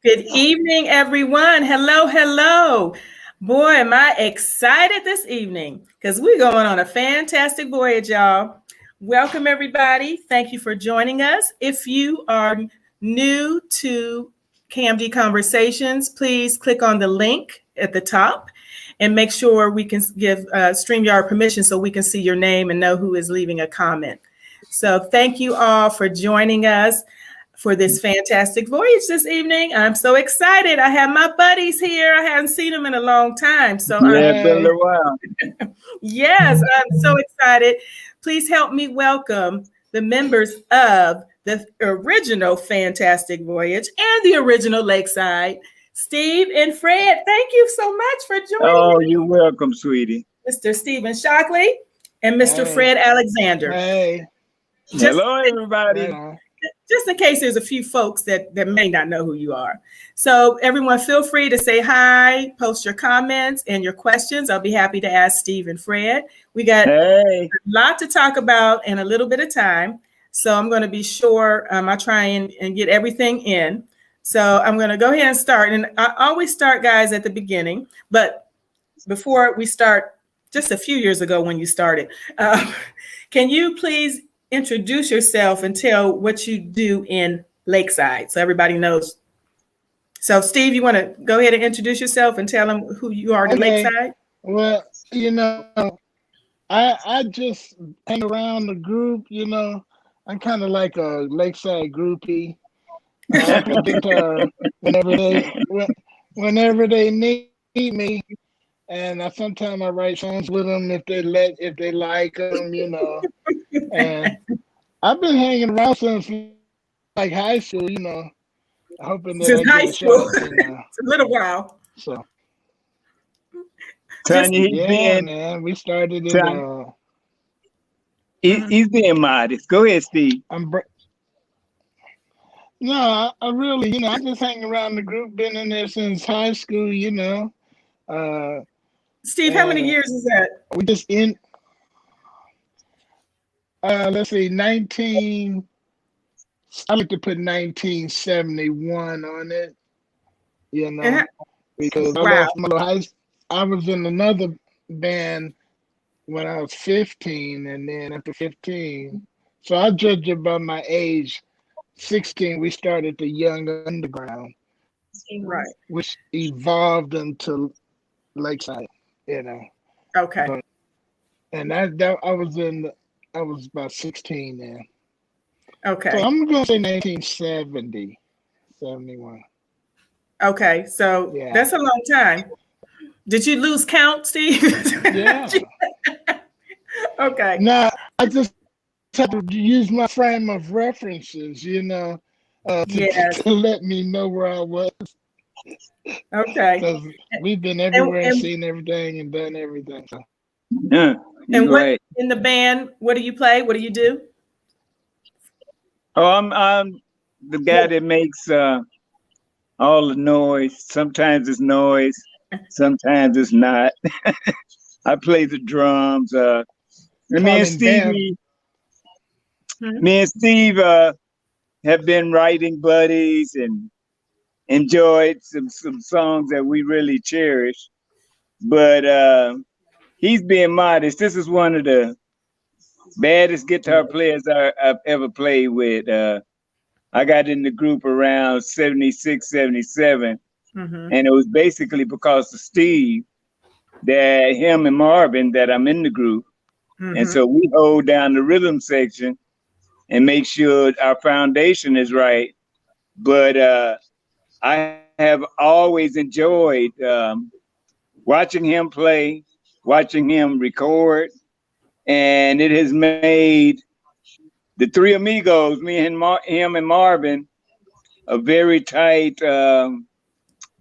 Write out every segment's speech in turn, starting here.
Good evening, everyone. Hello, hello. Boy, am I excited this evening because we're going on a fantastic voyage, y'all. Welcome, everybody. Thank you for joining us. If you are new to KAMDI Conversations, please click on the link at the top and make sure we can give StreamYard permission so we can see your name and know who is leaving a comment. So thank you all for joining us for this fantastic voyage this evening. I'm so excited. I have my buddies here. I haven't seen them in a long time. So it's been a little while. Yes, I'm so excited. Please help me welcome the members of the original Fantastic Voyage and the original Lakeside, Steve and Fred. Thank you so much for joining me. You're welcome, sweetie. Mr. Stephen Shockley and Mr. Fred Alexander. Hey. Hello, everybody. Just in case there's a few folks that may not know who you are. So everyone feel free to say hi, post your comments and your questions. I'll be happy to ask Steve and Fred. We got a lot to talk about in a little bit of time. So I'm going to be sure I try and get everything in. So I'm going to go ahead and start. And I always start, guys, at the beginning. But before we start, just a few years ago when you started, can you please introduce yourself and tell what you do in Lakeside so everybody knows. So Steve, you want to go ahead and introduce yourself and tell them who you are in Lakeside? Well, I just hang around the group, I'm kind of like a Lakeside groupie. Whenever they need me, and sometimes I write songs with them if they like them, And I've been hanging around since like high school, hoping that since high school. It's a little while. So, Tanya, man, we started in. He's being modest. Go ahead, Steve. No, I really, I just hang around the group. Been in there since high school, Steve, how many years is that? We just let's see, I like to put 1971 on it, because I was in another band when I was 15, and then after 15, so I judge it by my age. 16, we started the Young Underground, right, which evolved into Lakeside. Okay. And that I was about 16 then. Okay. So I'm gonna say 1970, 71. Okay, so that's a long time. Did you lose count, Steve? Yeah. Okay. Now I just have to use my frame of references, to let me know where I was. Okay. Because we've been everywhere, seen everything, and done everything. So. Yeah. And what in the band? What do you play? What do you do? Oh, I'm the guy that makes all the noise. Sometimes it's noise, sometimes it's not. I play the drums. And me and Steve have been writing buddies and enjoyed some songs that we really cherish. But he's being modest. This is one of the baddest guitar players I've ever played with. I got in the group around 76, 77. And it was basically because of Steve, that him and Marvin, that I'm in the group. And so we hold down the rhythm section and make sure our foundation is right. But I have always enjoyed watching him play, watching him record, and it has made the three amigos, me and him and Marvin, a very tight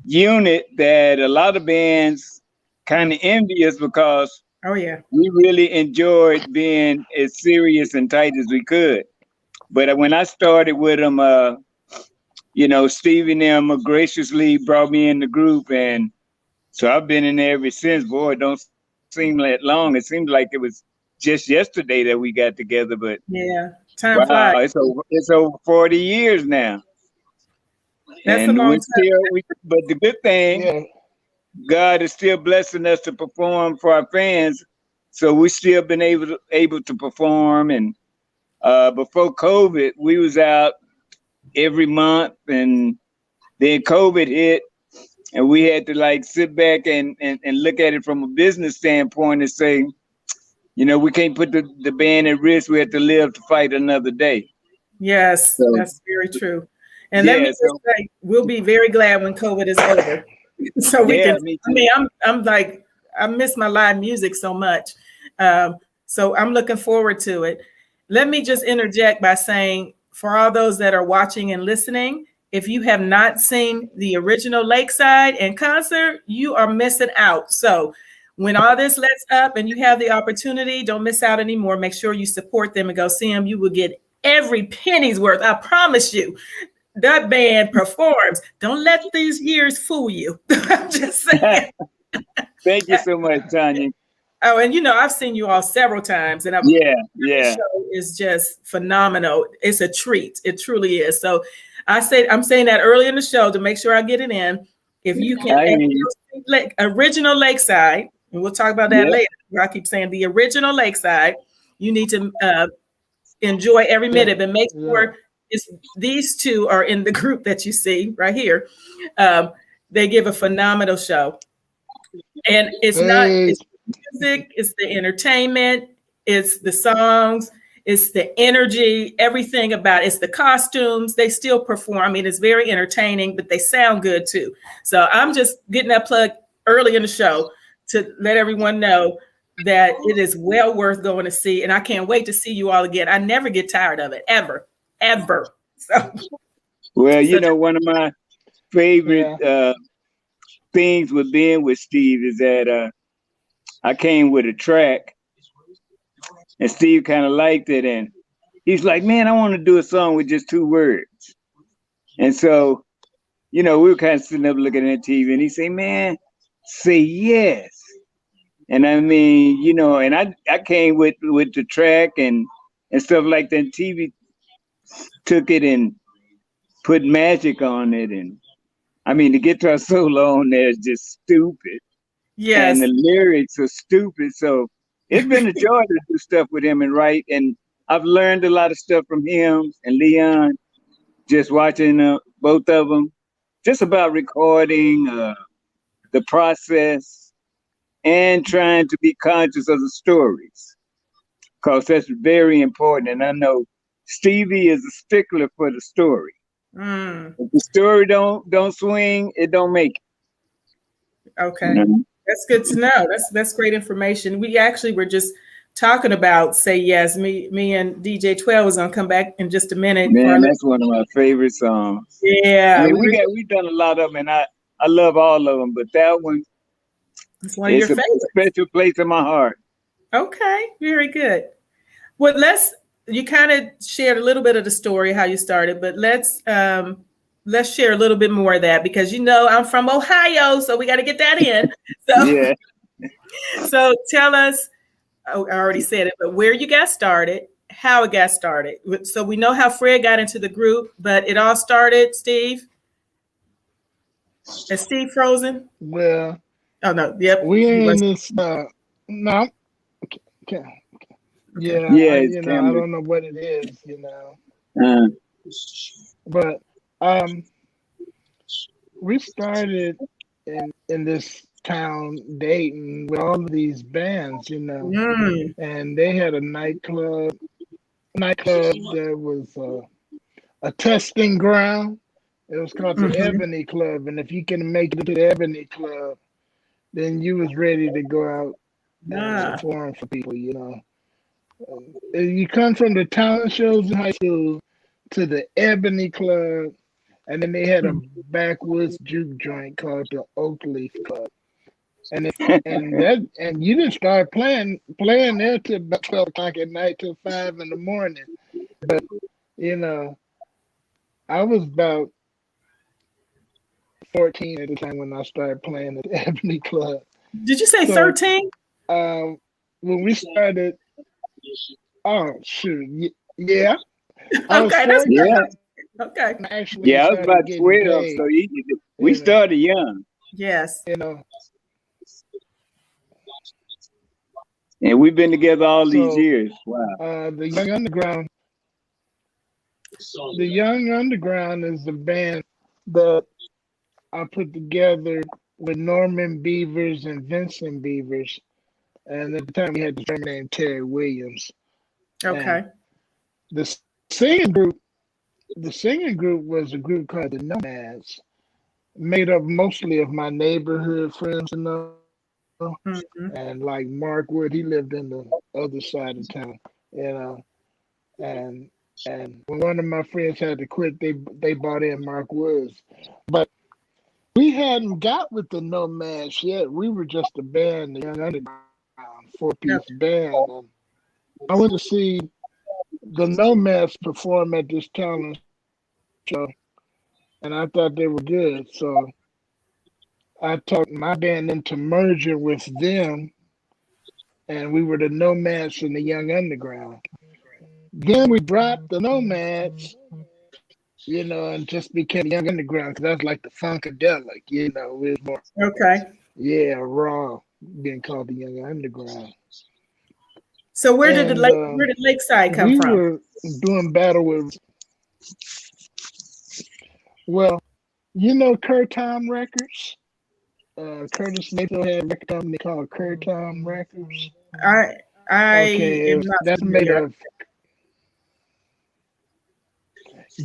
unit that a lot of bands kind of envy us because we really enjoyed being as serious and tight as we could. But when I started with them, Steve and them graciously brought me in the group, and so I've been in there ever since. Boy, it don't seem that long. It seems like it was just yesterday that we got together, but time flies. It's over 40 years now. That's a And long time. but the good thing, Yeah. God is still blessing us to perform for our fans. So we still been able to perform. And before COVID, we was out every month, and then COVID hit, and we had to like sit back and look at it from a business standpoint and say, you know, we can't put the band at risk. We have to live to fight another day. Yes, So, that's very true. And let me yeah, just so say, we'll be very glad when COVID is over. So we yeah, can, me I too. mean, I'm like, I miss my live music so much. So I'm looking forward to it. Let me just interject by saying, for all those that are watching and listening, if you have not seen the original Lakeside in concert, you are missing out. So when all this lets up and you have the opportunity, don't miss out anymore. Make sure you support them and go see them. You will get every penny's worth. I promise you. That band performs. Don't let these years fool you. I'm just saying. Thank you so much, Tanya. Oh, and you know, I've seen you all several times, and Yeah, the yeah. show is just phenomenal. It's a treat. It truly is. So I'm saying that early in the show to make sure I get it in. If you can, I mean, original Lakeside, and we'll talk about that yeah, later. I keep saying the original Lakeside. You need to enjoy every minute, but make Yeah. sure these two are in the group that you see right here. They give a phenomenal show, and it's Hey. the music, it's the entertainment, it's the songs, it's the energy, everything about it. It's the costumes. They still perform. I mean, it's very entertaining, but they sound good too. So I'm just getting that plug early in the show to let everyone know that it is well worth going to see. And I can't wait to see you all again. I never get tired of it, ever, ever. So, well, you know, one of my favorite things with being with Steve is that I came with a track, and Steve kind of liked it, and he's like, "Man, I want to do a song with just 2 words." And so, you know, we were kind of sitting up looking at TV, and he said, "Man, say yes." And I mean, you know, and I came with the track and stuff like that. TV took it and put magic on it, and I mean, the guitar solo on there is just stupid. yes. And the lyrics are stupid. So it's been a joy to do stuff with him and write. And I've learned a lot of stuff from him and Leon, just watching both of them, just about recording, the process, and trying to be conscious of the stories, because that's very important. And I know Stevie is a stickler for the story. Mm, If the story don't swing, it don't make it. okay. You know? That's good to know. That's great information. We actually were just talking about Say Yes. Me and DJ 12 is gonna come back in just a minute. Man, that's one of my favorite songs. Yeah. I mean, we've done a lot of them, and I love all of them, but that one, It's one of your it's a favorites. special place in my heart. Okay, very good. Well, you kind of shared a little bit of the story, how you started, but let's share a little bit more of that, because you know I'm from Ohio, so we got to get that in. So, Yeah. so tell us, oh, I already said it, but where you got started, how it got started. So we know how Fred got into the group, but it all started, Steve? Is Steve frozen? Well, Oh, no. Yep. we're in this. No. Okay. Yeah. Yeah, You know, I don't know what it is. You know. But we started in this town, Dayton, with all of these bands, you know, and they had a nightclub that was a testing ground. It was called the Ebony Club, and if you can make it to the Ebony Club, then you was ready to go out and perform for people, you know. You come from the talent shows in high school to the Ebony Club, and then they had a backwoods juke joint called the Oak Leaf Club, and you didn't start playing there till about 12 o'clock at night till 5 in the morning. But you know, I was about 14 at the time when I started playing at the Ebony Club. Did you say 13? When we started, oh shoot, yeah. Okay, that's yeah. Okay. Actually Yeah, I was started about getting 12, paid. so we You know, started young. Yes. you know. And we've been together all these So years. Wow. The Young Underground is the band that I put together with Norman Beavers and Vincent Beavers. And at the time we had the drummer named Terry Williams. And Okay. the singing group, the singing group was a group called the Nomads, made up mostly of my neighborhood friends, Mm-hmm. and like Mark Wood, he lived in the other side of town, you know. And when one of my friends had to quit, they brought in Mark Woods. But we hadn't got with the Nomads yet. We were just a band, the Young Underground, four-piece Okay. band. And I went to see the Nomads perform at this talent show, and I thought they were good. So I talked my band into merging with them, and we were the Nomads and the Young Underground. Then we dropped the Nomads, and just became Young Underground because that's like the Funkadelic, it was more, Okay. raw, being called the Young Underground. So where did And Lakeside come we from? were doing battle with, well, Curtom Records? Curtis Mayfield had a record company called Curtom Records. I Okay, am not that's made familiar. of,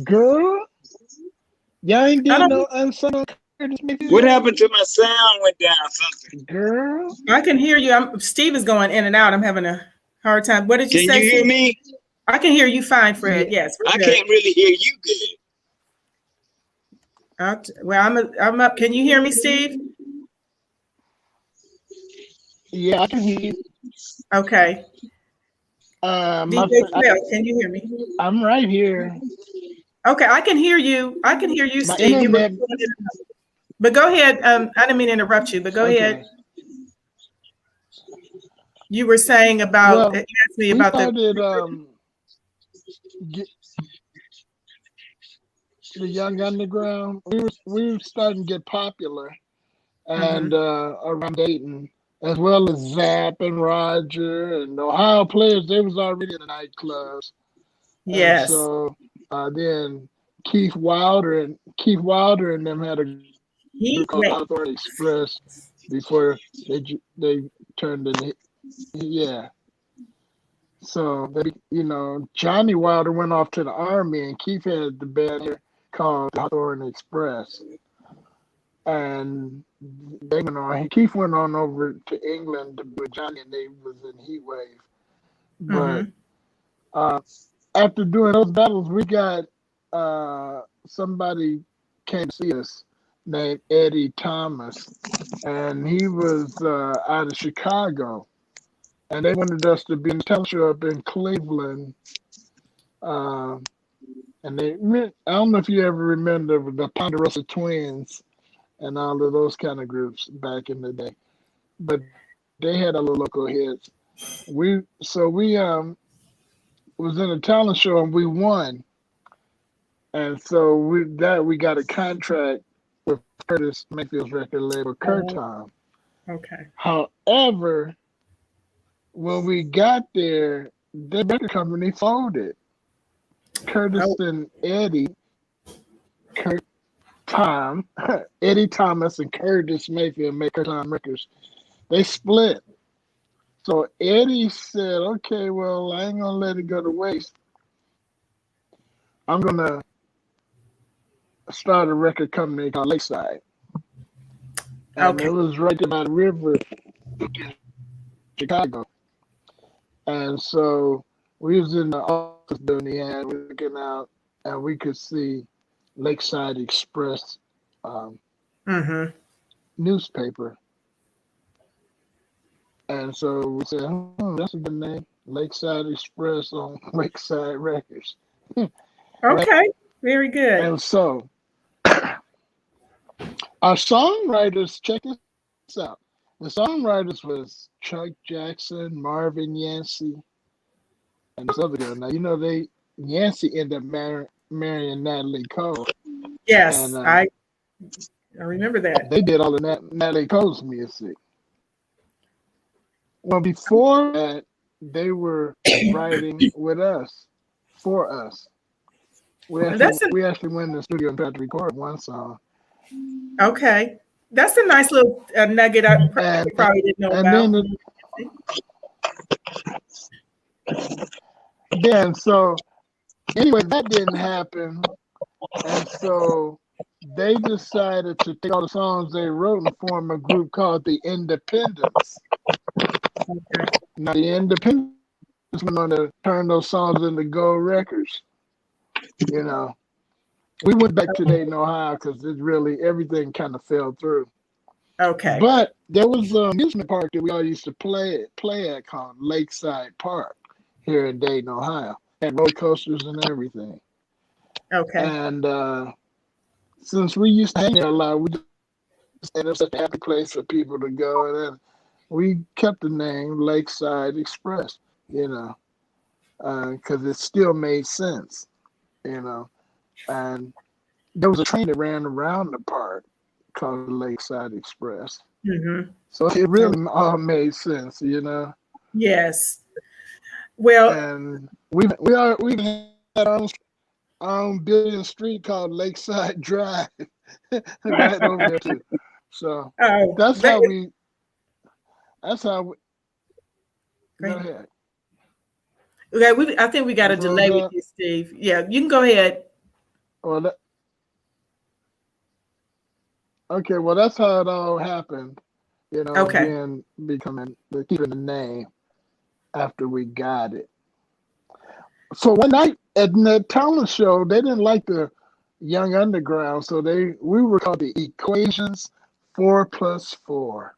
girl, y'all ain't I did no don't. unsung on Curtis What Mayfield? happened to my sound? Went down something. Girl, I can hear you. Steve is going in and out. I'm having a hard time. What did you Can say, you hear Steve? me? I can hear you fine, Fred. yeah, Yes, we're I good. can't really hear you good. I'm up. Can you hear me, Steve? yeah, I can hear you. Okay. My, DJ Quail, can you hear me? I'm right here. Okay, I can hear you. I can hear you, My Steve. You were, internet, but go ahead. I didn't mean to interrupt you, but go ahead. okay. You were saying about, you Well, asked me we about the. started get the Young Underground. We were starting to get popular, Mm-hmm. and around Dayton, as well as Zap and Roger and Ohio Players. They was already in the nightclubs, and Yes. so then Keith Wilder and them had a group called Wait. Hawthorne Express before they turned into, yeah. So Johnny Wilder went off to the army, and Keith had the band here called Hawthorne Express, and they went on. Keith went on over to England to be with Johnny, and they was in Heat Wave. But Mm-hmm. after doing those battles, we got somebody came to see us named Eddie Thomas, and he was out of Chicago, and they wanted us to be in the talent show up in Cleveland. And I don't know if you ever remember the Ponderosa Twins and all of those kind of groups back in the day, but they had a little local hits. We was in a talent show and we won, and so we got a contract with Curtis Mayfield's record label, Curtom. Okay. However, when we got there, the record company folded. Curtis Oh, and Eddie Thomas and Curtis Mayfield make Curtom Records. They split. So Eddie said, okay, well, I ain't gonna let it go to waste. I'm gonna start a record company called Lakeside. And okay. it was right there by the river in Chicago. And so we was in the office building and we were looking out and we could see Lakeside Express Mm-hmm. newspaper. And so we said, that's a good name. Lakeside Express on Lakeside Records. Right? Okay. Very good. And so our songwriters, check this out. The songwriters was Chuck Jackson, Marvin Yancey, and this other girl. Now Yancey ended up Mary and Natalie Cole. Yes, And I remember that. they did all of Natalie Cole's music. Well, before that, they were writing with us, for us. We actually went in the studio and tried to record one song. Okay. That's a nice little nugget I probably didn't know about. Then so anyway, that didn't happen. And so they decided to take all the songs they wrote and form a group called the Independents. Okay. Now the Independents went on to turn those songs into gold records. You know, we went back to Dayton, Ohio, because it really everything kind of fell through. Okay. But there was an amusement park that we all used to play at called Lakeside Park here in Dayton, Ohio. Had roller coasters and everything. Okay. And since we used to hang there a lot, we just ended up such a happy place for people to go. And then we kept the name Lakeside Express, you know, because it still made sense, you know. And there was a train that ran around the park called the Lakeside Express. Mm-hmm. So it really all made sense, you know. Yes. Well, and we had our own building street called Lakeside Drive right over there too. So that's how we. Go ahead. Okay, I think we got a delay with you, Steve. Yeah, you can go ahead. Well, okay. Well, that's how it all happened. You know, keeping the name after we got it. So one night at the talent show, they didn't like the Young Underground, so we were called the Equations 4+4.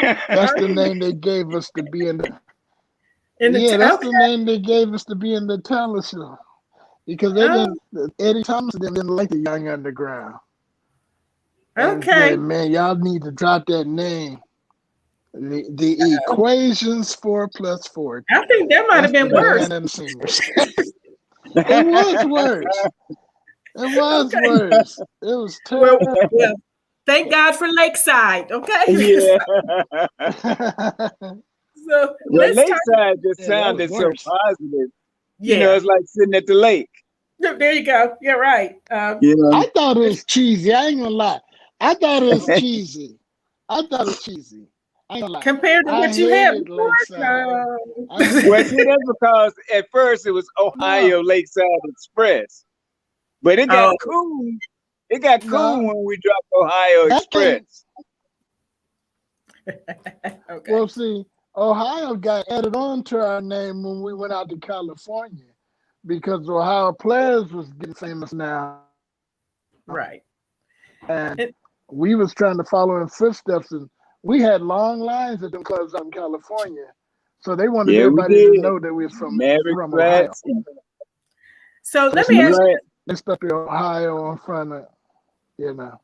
That's the name they gave us to be in the. That's the name they gave us to be in the talent show, because they didn't. Eddie Thomas didn't like the Young Underground. And said, man, y'all need to drop that name. The Equations 4+4. I think that might have been worse. It was worse. It was worse. It was terrible. Well, thank God for Lakeside. Okay. Yeah. So Lakeside just sounded so positive. Yeah. You know, it's like sitting at the lake. There you go. You're right. You know? I thought it was cheesy. I ain't gonna lie. I thought it was cheesy. Compared to what you had before? No. Well, see, that's because at first it was Ohio Lakeside Express. But it got cool. It got cool when we dropped Ohio Express. Okay. Well, see, Ohio got added on to our name when we went out to California, because Ohio Players was getting famous now. Right. And we was trying to follow in footsteps, and we had long lines at them clubs out in California. So they wanted everybody to know that we was from Ohio. So let me ask you. They stuck Ohio in front of, you know.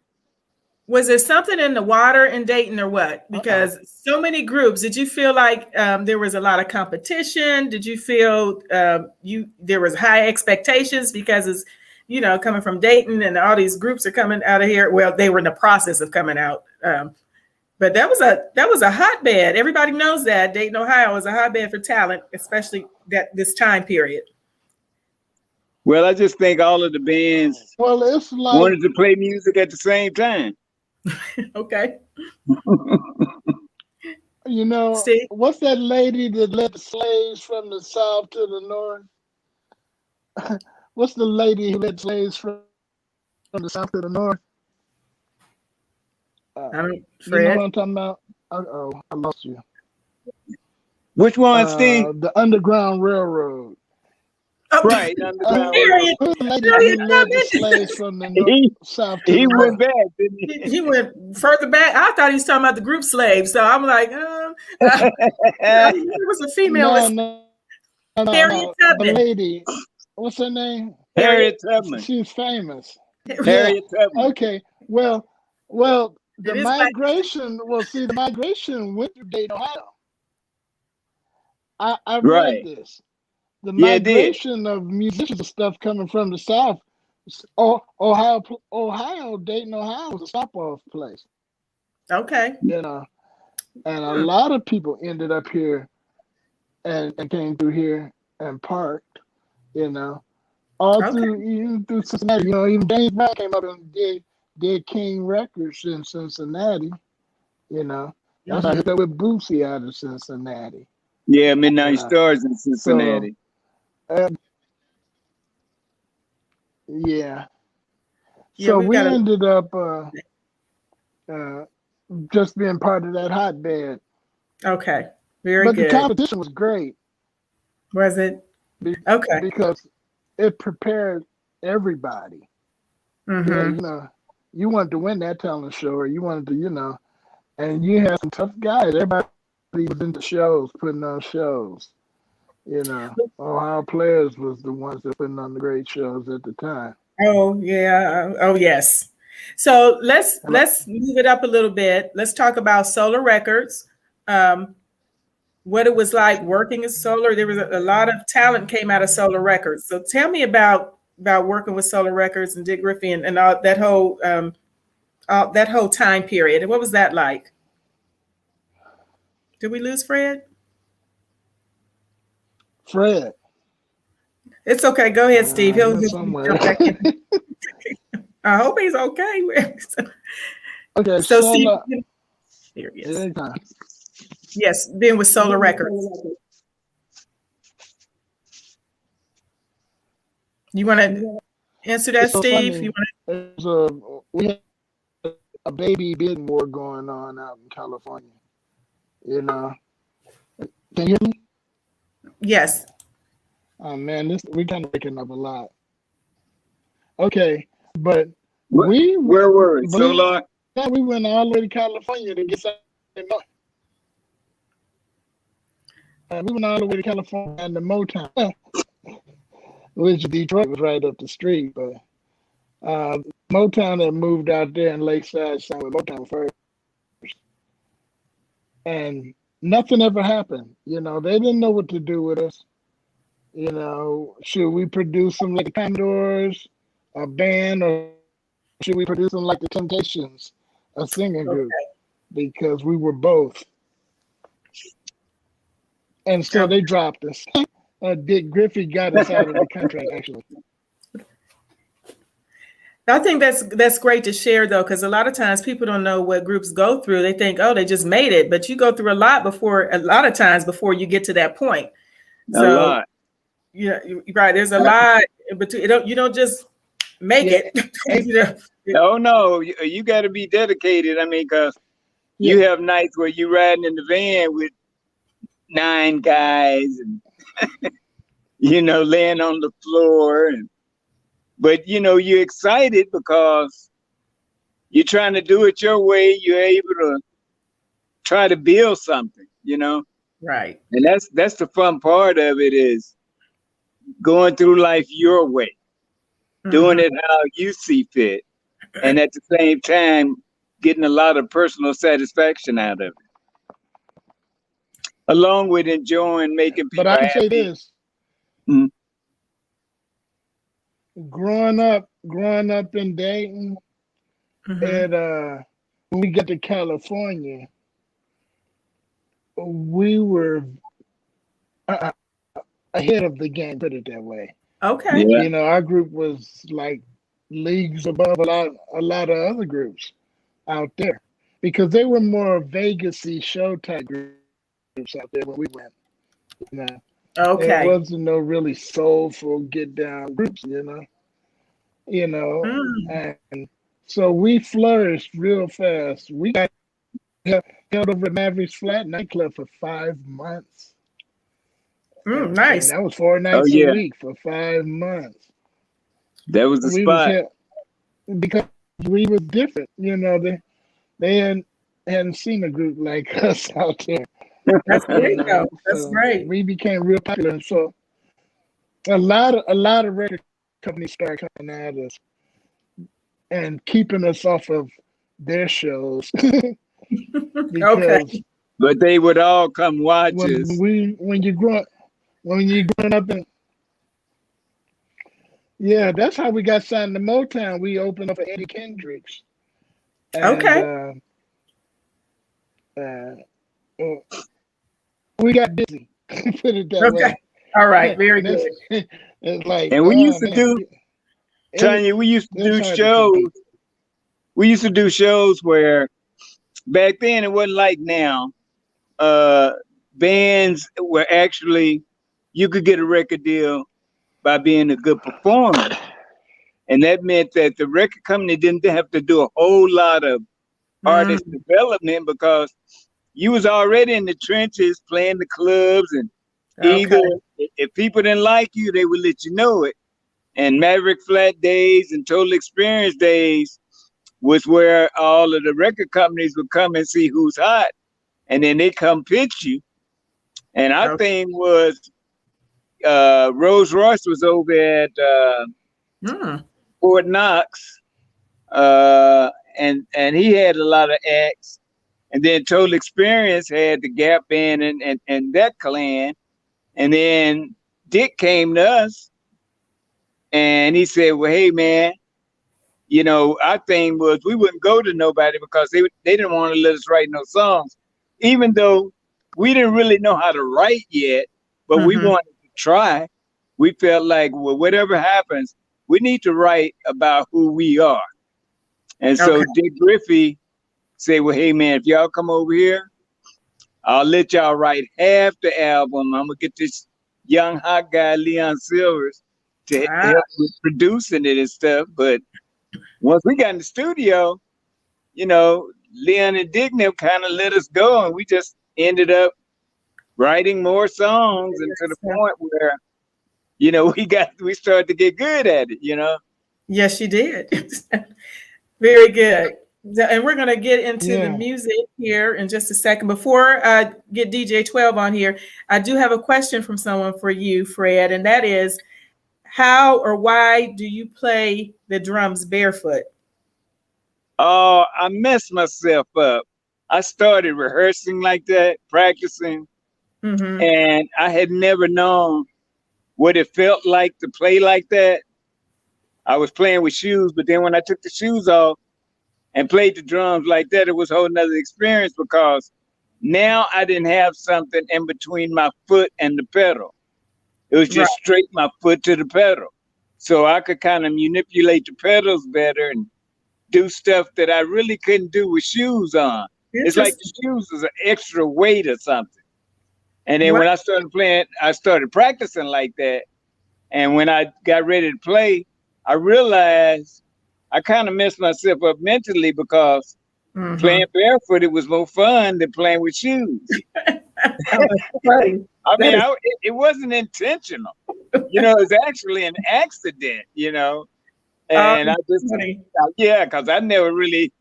Was there something in the water in Dayton or what? Because so many groups, did you feel like there was a lot of competition? Did you feel there was high expectations because it's, you know, coming from Dayton and all these groups are coming out of here? Well, they were in the process of coming out. But that was a hotbed. Everybody knows that Dayton, Ohio is a hotbed for talent, especially this time period. Well, I just think all of the bands wanted to play music at the same time. Okay. You know, Steve? What's that lady that led the slaves from the south to the north? What's the lady who led slaves from the south to the north? Fred. You know what I'm talking about? I lost you. Which one, Steve? The Underground Railroad. Right. He went back, didn't he? He went further back. I thought he was talking about the group slaves. So I'm like, it was a female. No. Harriet Tubman. The lady, what's her name? Harriet Tubman. She's famous. Harriet Tubman. Okay. Well, the migration. The migration went through Dayton, Ohio. I read this. the Yeah, it did. migration of musicians and stuff coming from the South. Dayton, Ohio was a stop-off place, Okay. you know, and a lot of people ended up here and came through here and parked, you know, all Okay. through even through Cincinnati. You know, even James Brown came up and did King Records in Cincinnati. You know, that's how I hooked up with Boosie out of Cincinnati. Yeah, Midnight Stars in Cincinnati. So, yeah. Yeah, So we've we got to. ended up just being part of that hotbed. Okay. Very But good. the competition was great. Was it? Okay. Because it prepared everybody. Mm-hmm. Yeah, you know, you wanted to win that talent show, or you wanted to, you know, and you had some tough guys. Everybody was into shows, putting on shows. You know, Ohio Players was the ones that putting on the great shows at the time. Oh yeah. Oh yes. So let's move it up a little bit. Let's talk about Solar Records. What it was like working at Solar. There was a lot of talent came out of Solar Records. So tell me about working with Solar Records and Dick Griffey and all that whole time period. And what was that like? Did we lose Fred? Fred. It's okay. Go ahead, Steve. He'll somewhere. jump back in. I hope he's okay. Okay, so Solar. Steve, here he is. Anytime. Yes, being with Solar Records. You want to answer that, so Steve? Funny. We had a baby bidding war going on out in California. You know, can you hear me? Yes. Oh man, we kind of picking up a lot. Okay, but where were we? Solar? We went all the way to California to get something. We went all the way to California and the Motown, which Detroit was right up the street. But Motown had moved out there in Lakeside, signed with Motown first, and nothing ever happened. You know, they didn't know what to do with us. You know, should we produce them like the Commodores, a band, or should we produce them like the Temptations, a singing group? Because we were both. And so they dropped us. Dick Griffey got us out of the contract, actually. I think that's great to share, though, because a lot of times people don't know what groups go through. They think, oh, they just made it, but you go through a lot of times before you get to that point. A lot. Yeah, right. There's a lot between. You don't just make it. Oh no, you got to be dedicated. I mean, because you have nights where you riding in the van with 9 guys, and you know, laying on the floor, but you know, you're excited because you're trying to do it your way. You're able to try to build something, you know. Right. And that's the fun part of it, is going through life your way, doing it how you see fit, and at the same time getting a lot of personal satisfaction out of it, along with enjoying making people happy. But I can happy. say this. Growing up in Dayton, and when we got to California, we were ahead of the game, put it that way. Okay. Yeah. You know, our group was like leagues above a lot of other groups out there, because they were more Vegas-y show type groups out there when we went. You know, okay. It wasn't no really soulful get down groups, you know. And so we flourished real fast. We got held over at Mavericks Flat nightclub for 5 months. Nice. And that was 4 nights a week for 5 months. That was the spot. Because we were different, you know. They hadn't seen a group like us out there. That's great, though. That's great. We became real popular, so a lot of record companies started coming at us and keeping us off of their shows. But they would all come watch us. When you're growing up Yeah, that's how we got signed to Motown. We opened up for Eddie Kendricks, and Okay. we got busy. Put it that Okay. way. All right. Very And good. it's like, And we oh used to man, do, Tanya, we used to it was do hard to shows. compete. We used to do shows where back then it wasn't like now. Bands were actually, you could get a record deal by being a good performer. And that meant that the record company didn't have to do a whole lot of artist development because you was already in the trenches playing the clubs, and either Okay. if people didn't like you, they would let you know it. And Maverick Flat Days and Total Experience Days was where all of the record companies would come and see who's hot, and then they come pitch you. And our Okay. thing was Rolls Royce was over at Fort Knox, and he had a lot of acts. And then Total Experience had the Gap Band and that clan. And then Dick came to us and he said, well, hey, man, you know, our thing was we wouldn't go to nobody because they didn't want to let us write no songs, even though we didn't really know how to write yet, but we wanted to try. We felt like, well, whatever happens, we need to write about who we are. And so Dick Griffey said, well, hey, man, if y'all come over here, I'll let y'all write half the album. I'm going to get this young hot guy, Leon Silvers, to help with producing it and stuff. But once we got in the studio, you know, Leon and Dignip kind of let us go, and we just ended up writing more songs, and to the point where, you know, we started to get good at it, you know. Yes, you did. Very good. And we're going to get into the music here in just a second. Before I get DJ 12 on here, I do have a question from someone for you, Fred, and that is, how or why do you play the drums barefoot? Oh, I messed myself up. I started rehearsing like that, practicing, and I had never known what it felt like to play like that. I was playing with shoes, but then when I took the shoes off and played the drums like that, it was a whole nother experience because now I didn't have something in between my foot and the pedal. It was just straight my foot to the pedal. So I could kind of manipulate the pedals better and do stuff that I really couldn't do with shoes on. It's like the shoes is an extra weight or something. And then when I started playing, I started practicing like that. And when I got ready to play, I realized I kind of messed myself up mentally because playing barefoot, it was more fun than playing with shoes. I mean, it wasn't intentional. You know, it's actually an accident, you know. And I just, because I never really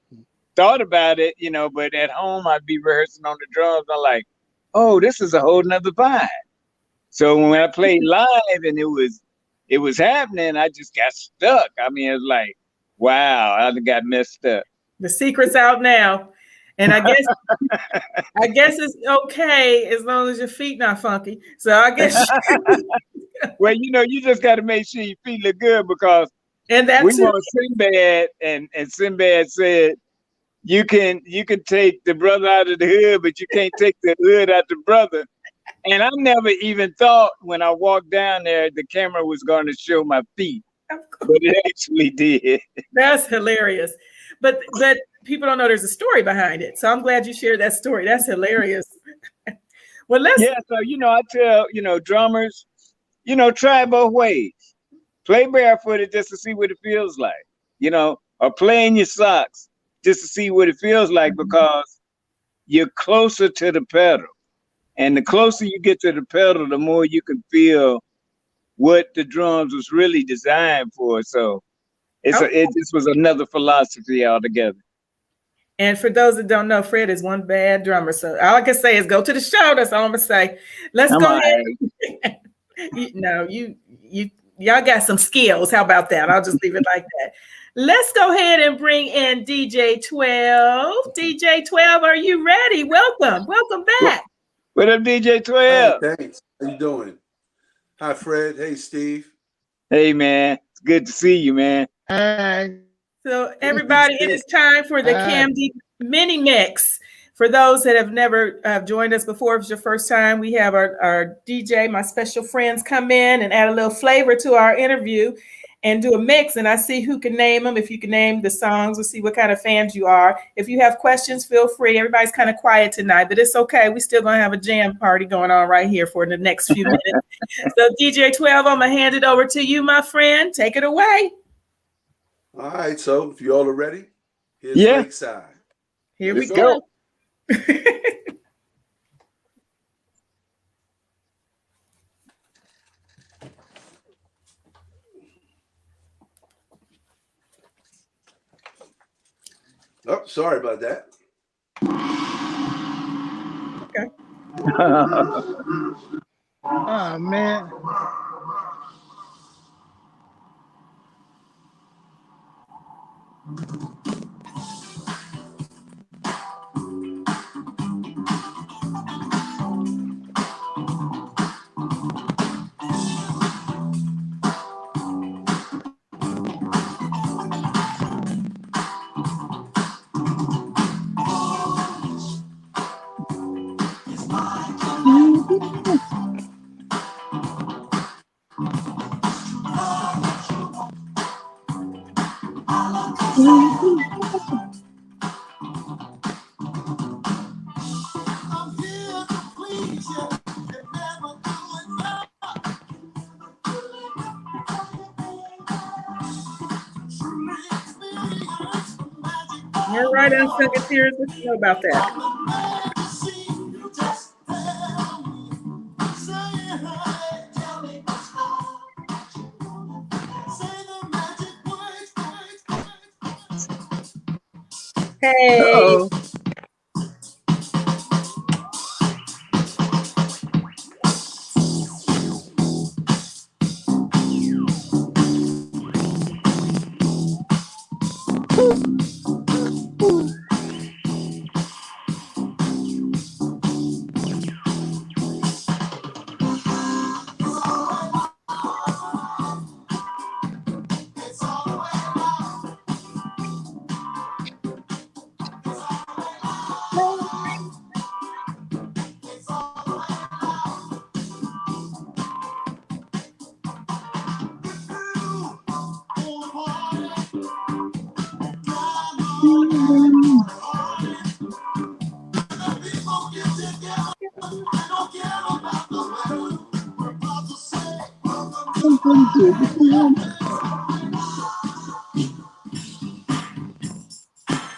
thought about it, you know, but at home I'd be rehearsing on the drums. I'm like, oh, this is a whole nother vibe. So when I played live and it was happening, I just got stuck. I mean, it's like, wow, I got messed up. The secret's out now. And I guess it's okay as long as your feet not funky. So I guess well, you know, you just got to make sure your feet look good because we want Sinbad, and Sinbad said, you can take the brother out of the hood, but you can't take the hood out the brother. And I never even thought when I walked down there, the camera was going to show my feet, but it actually did. That's hilarious. But people don't know there's a story behind it. So I'm glad you shared that story. That's hilarious. Well, so, you know, I tell, you know, drummers, you know, try both ways. Play barefooted just to see what it feels like, you know, or play in your socks just to see what it feels like because you're closer to the pedal. And the closer you get to the pedal, the more you can feel what the drums was really designed for. So it just was another philosophy altogether. And for those that don't know, Fred is one bad drummer. So all I can say is go to the show. That's all I'm gonna say. Let's go ahead. Y'all got some skills. How about that? I'll just leave it like that. Let's go ahead and bring in DJ 12. DJ 12, are you ready? Welcome back. What up, DJ 12? Hi, thanks. How you doing? Hi, Fred. Hey, Steve. Hey, man. It's good to see you, man. So everybody, it is time for the KAMDI mini mix. For those that have never joined us before, if it's your first time, we have our DJ, my special friends, come in and add a little flavor to our interview and do a mix. And I see who can name them. If you can name the songs, we'll see what kind of fans you are. If you have questions, feel free. Everybody's kind of quiet tonight, but it's okay. We're still going to have a jam party going on right here for the next few minutes. So DJ 12, I'm going to hand it over to you, my friend. Take it away. All right, so if you all are ready, here's Lakeside. Here we go. Oh, sorry about that. Okay. Oh, man. You're right on Second Tears. What you know about that? Hey. Uh-oh.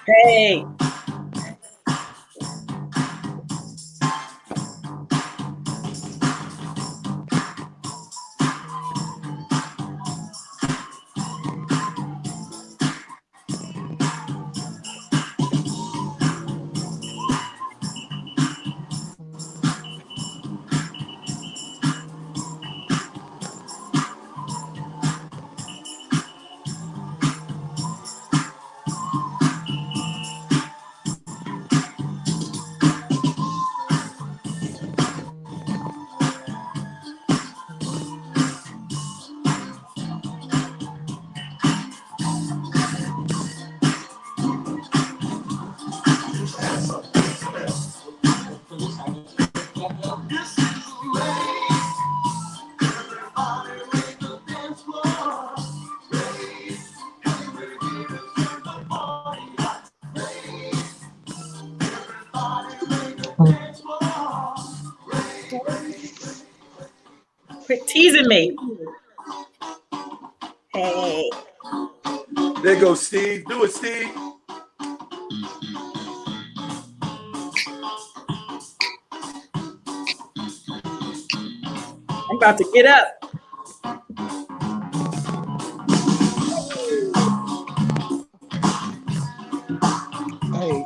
Hey. Quit teasing me. Hey. There goes Steve. Do it, Steve. I'm about to get up. Hey.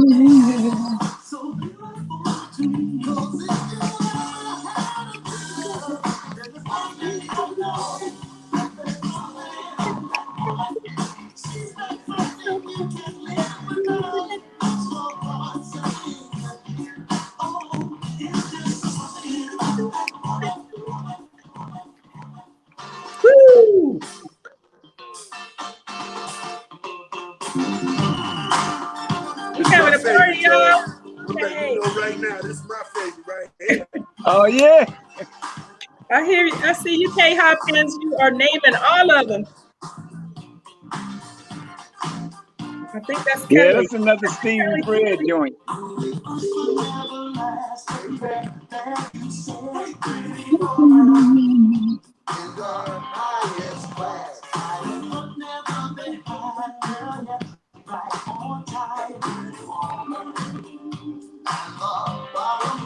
Woo! We having a party, y'all. I'm letting you know right now, this is my favorite right here. Oh yeah. I hear you. I see you, K. Hopkins. You are naming all of them. I think that's Kelly. Yeah, that's another Stephen Fred joint.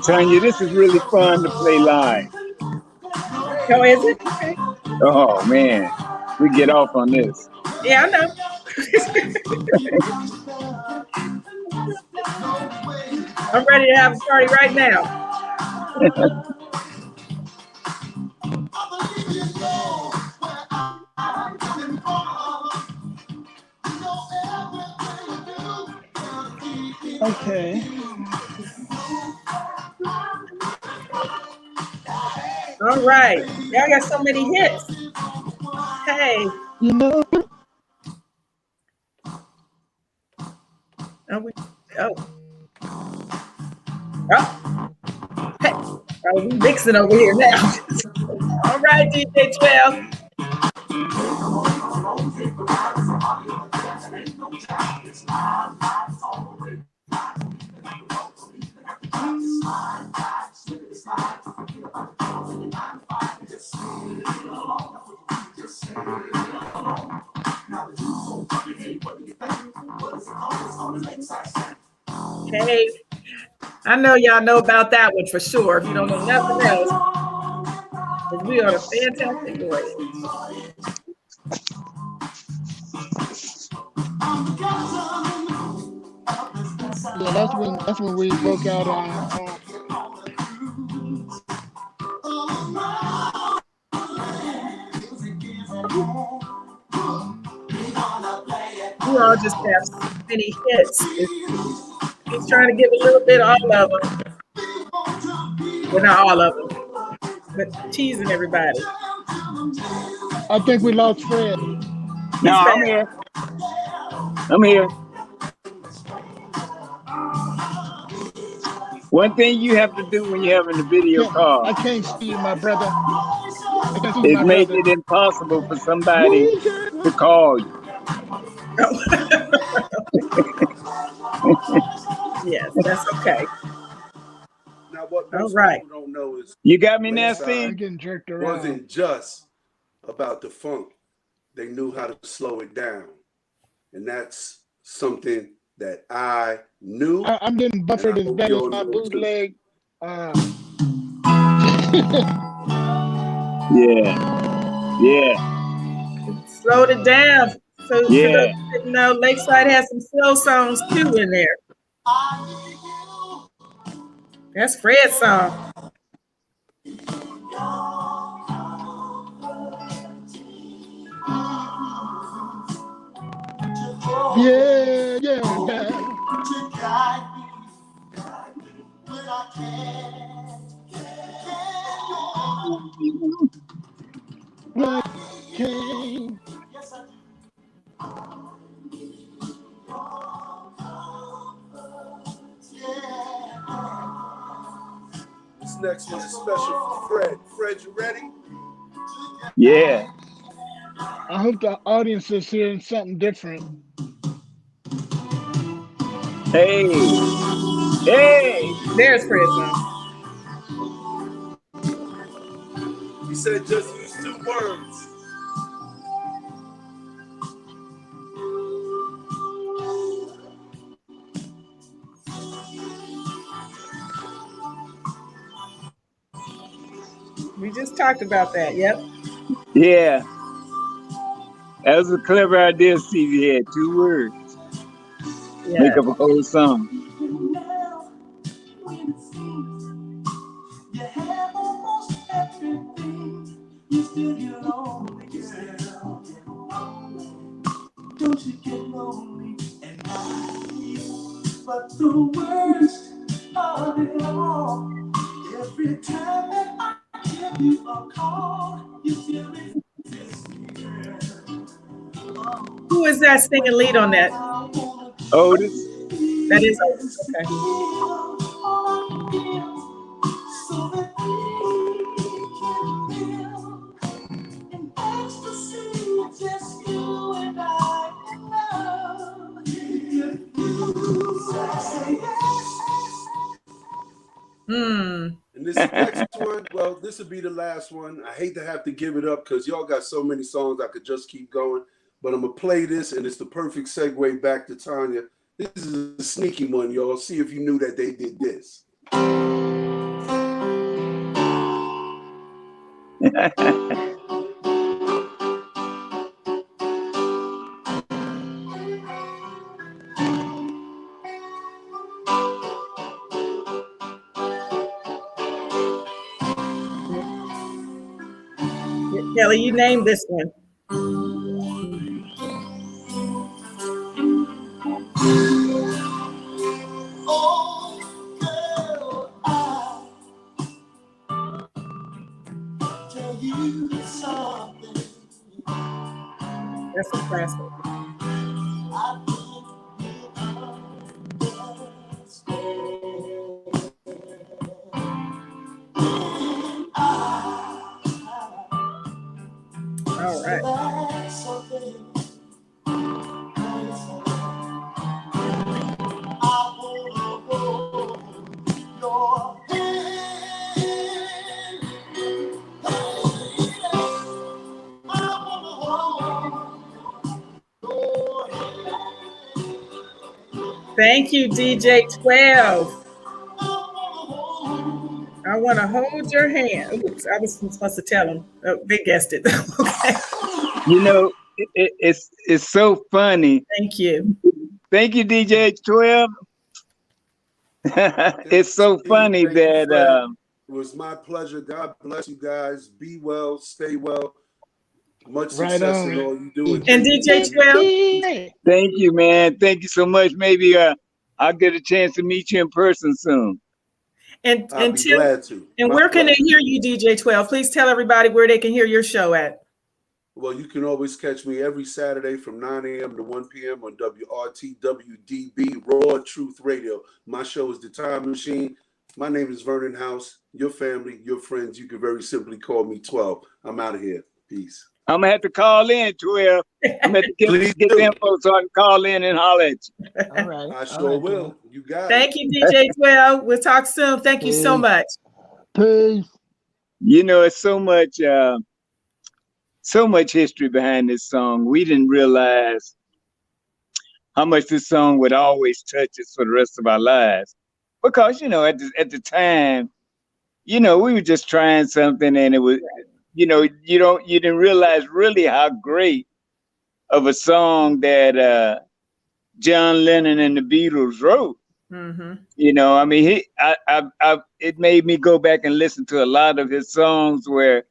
Telling you, this is really fun to play live. Oh, is it? Okay. Oh man, we get off on this. Yeah, I know. I'm ready to have a party right now. Okay. All right. Y'all got so many hits. Hey. You know. Oh. Hey. Oh, we mixing over here now. All right, DJ 12. Hey, I know y'all know about that one for sure. If you don't know nothing else, because we are the Fantastic Voice. Yeah, that's when we broke out on. You all just have so many hits. He's trying to give a little bit of all of them. Well, not all of them, but teasing everybody. I think we lost Fred. No, I'm here. I'm here. One thing you have to do when you're having a video call. I can't see you, my brother. Is make it impossible for somebody to call you. Yes, that's okay. Now, what all most right. people don't know is you got me now, Steve. I'm getting jerked around. Wasn't just about the funk. They knew how to slow it down, and that's something that I knew. I'm getting buffered as bad as my bootleg. Yeah. Slowed it down. So yeah. for those who didn't know, Lakeside has some slow songs too in there. That's Fred's song. Yeah. This next one is special for Fred. Fred, you ready? Yeah. I hope the audience is hearing something different. Hey. There's Fred's song. He said just use 2 words. We just talked about that. Yep. Yeah. That was a clever idea, Steve. He had 2 words. Yeah. Make up a whole song. still get lonely, girl. Don't you get lonely and night? But the worst of it all, every time that I give you a call, you still resist me, girl. Who is that singing lead on that? Otis. That is Otis. Okay. So that we can live in ecstasy, just you and I in love. If you say yes. And this next one, well, this will be the last one. I hate to have to give it up because y'all got so many songs I could just keep going. But I'm going to play this, and it's the perfect segue back to Tanya. This is a sneaky one, y'all. See if you knew that they did this. Kelly, you named this one. Oh, girl, I'll tell you something. That's a classic. I think you understand. All right. That's something. I wanna hold your hand. I wanna hold your hand. Thank you, DJ 12. I want to hold your hand. Oops, I was supposed to tell them. Oh, they guessed it. Okay. You know, it's so funny. Thank you. Thank you, DJ 12. It's so funny that it was my pleasure. God bless you guys. Be well, stay well. Much success in all you do. And DJ 12. Thank you, man. Thank you so much. Maybe I'll get a chance to meet you in person soon. And I'll be glad to. And where can they hear you, DJ 12? Please tell everybody where they can hear your show at. Well, you can always catch me every Saturday from 9 a.m. to 1 p.m. on WRTWDB, Raw Truth Radio. My show is The Time Machine. My name is Vernon House. Your family, your friends, you can very simply call me 12. I'm out of here. Peace. I'm going to have to call in, 12. I'm going to get the info so I can call in and holler at you. All right. I sure will. You got Thank you, DJ 12. We'll talk soon. Thank you so much. Peace. You know, it's so much history behind this song. We didn't realize how much this song would always touch us for the rest of our lives. Because, you know, at the time, you know, we were just trying something and it was, you know, you didn't realize really how great of a song that John Lennon and the Beatles wrote. Mm-hmm. You know, I mean, it made me go back and listen to a lot of his songs where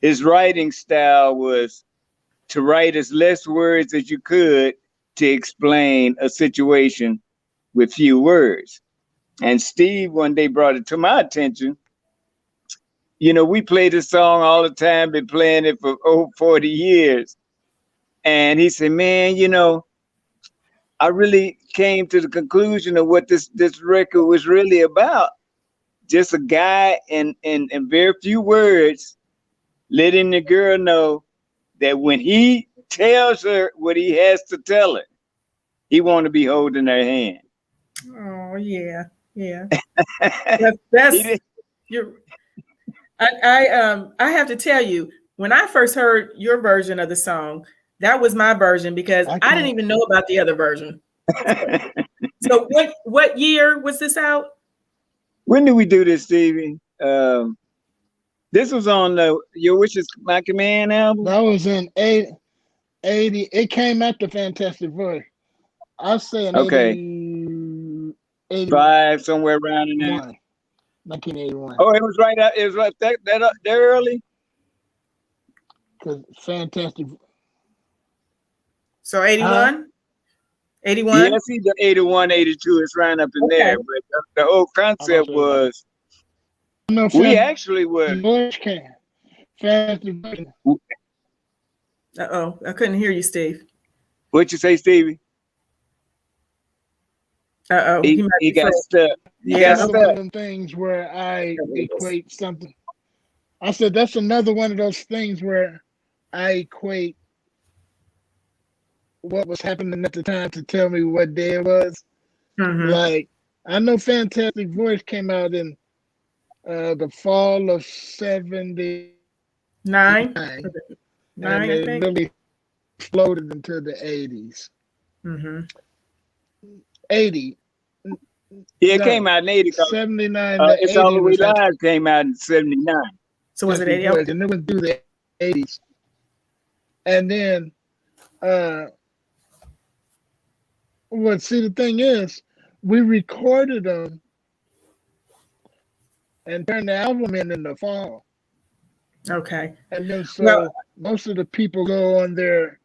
his writing style was to write as less words as you could to explain a situation with few words. And Steve one day brought it to my attention. You know, we play this song all the time, been playing it for over 40 years. And he said, man, you know, I really came to the conclusion of what this record was really about. Just a guy in very few words letting the girl know that when he tells her what he has to tell her, he want to be holding her hand. Oh yeah. That's you're. I have to tell you, when I first heard your version of the song, that was my version because I didn't even know about the other version. So what year was this out? When did we do this, Stevie? This was on the Your Wish Is My Command album. That was in 80. It came after Fantastic Voice. I say in 85, somewhere around in there. 1981. Oh, it was right out. It was right that early. because fantastic. So 81? 81? Yeah, it's either 81, 82. It's right up in there. But the whole concept was, we actually were. Fantastic. Uh-oh, I couldn't hear you, Steve. What'd you say, Stevie? Uh-oh, he got stuck. He Yeah. got One stuck. of them things where I equate something. I said that's another one of those things where I equate what was happening at the time to tell me what day it was. Mm-hmm. Like, I know Fantastic Voice came out in the fall of 79. Nine, And I it think. really exploded into the 80s. Mm-hmm. 80. Yeah, it came out in 80. 79 to It's 80 All the Way was Live came out in 79. So was it 80? Voice, and it went through the 80s. And then, well, see, the thing is, we recorded them and turned the album in the fall. Okay. And then most of the people go on their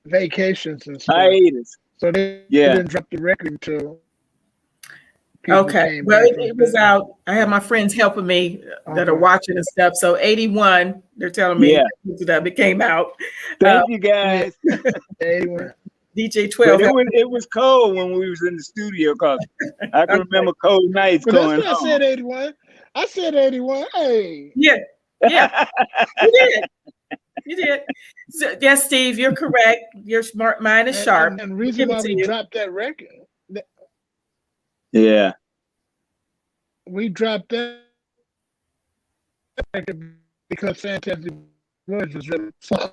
vacations and stuff. Hiatus. So they didn't drop the record until okay. Well, it was out. I have my friends helping me that are watching and stuff. So 81, they're telling me it came out. Thank you guys. 81. DJ 12. It was cold when we was in the studio because I can remember cold nights going that's why I said 81. I said 81. Hey. Yeah. You did. So, yes, Steve, you're correct. Your smart mind is sharp. And the reason why we dropped that record. Yeah. We dropped that record because Fantastic Voice was really fun.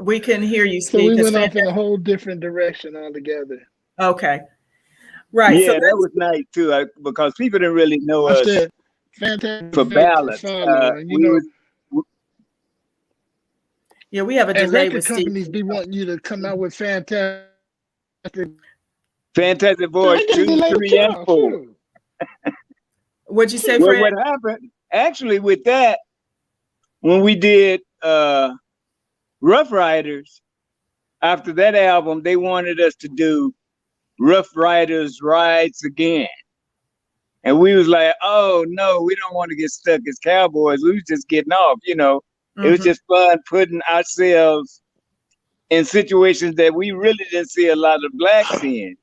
We can hear you, So Steve. we went off in a whole different direction altogether. Okay. Right. Yeah, so that was nice too, because people didn't really know us for ballads. We have a delay with Steve. Companies be wanting you to come out with Fantastic Voice 2, 3, and 4. What'd you say, Fred? What happened actually with that, when we did Rough Riders, after that album, they wanted us to do Rough Riders Rides Again. And we was like, oh no, we don't want to get stuck as cowboys. We was just getting off, It was just fun putting ourselves in situations that we really didn't see a lot of blacks in.